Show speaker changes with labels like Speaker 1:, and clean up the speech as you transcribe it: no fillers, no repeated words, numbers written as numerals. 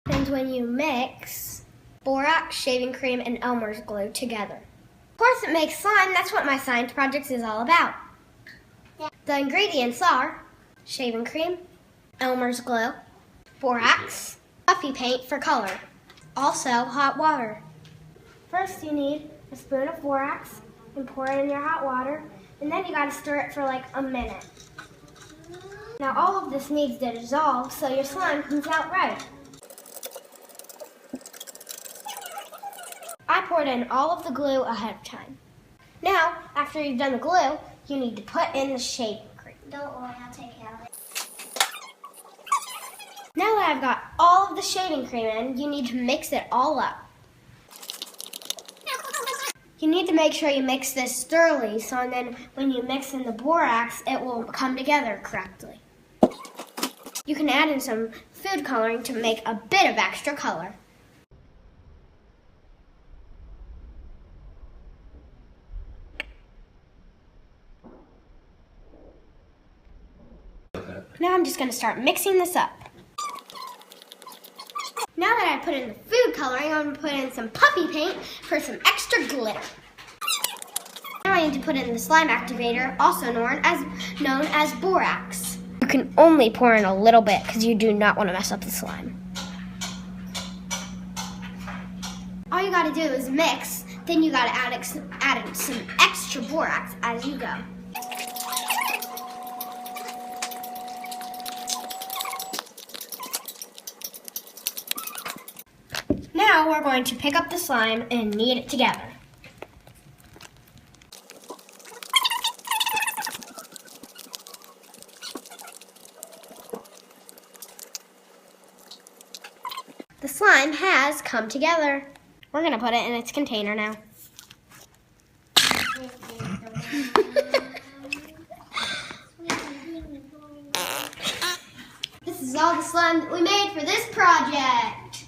Speaker 1: And when you mix borax, shaving cream, and Elmer's glue together. Of course it makes slime, that's what my science project is all about.
Speaker 2: Yeah.
Speaker 1: The ingredients are shaving cream, Elmer's glue, borax, puffy paint for color, also hot water. First you need a spoon of borax and pour it in your hot water, and then you gotta stir it for like a minute. Now all of this needs to dissolve so your slime comes out right. I poured in all of the glue ahead of time. Now, after you've done the glue, you need to put in the shaving cream.
Speaker 2: Don't worry, I'll take care of it.
Speaker 1: Now that I've got all of the shaving cream in, you need to mix it all up. You need to make sure you mix this thoroughly so then when you mix in the borax, it will come together correctly. You can add in some food coloring to make a bit of extra color. Now I'm just going to start mixing this up. Now that I put in the food coloring, I'm going to put in some puffy paint for some extra glitter. Now I need to put in the slime activator, also known as borax. You can only pour in a little bit because you do not want to mess up the slime. All you got to do is mix, then you got to add in some extra borax as you go. Now we're going to pick up the slime and knead it together. The slime has come together. We're going to put it in its container now. This is all the slime that we made for this project.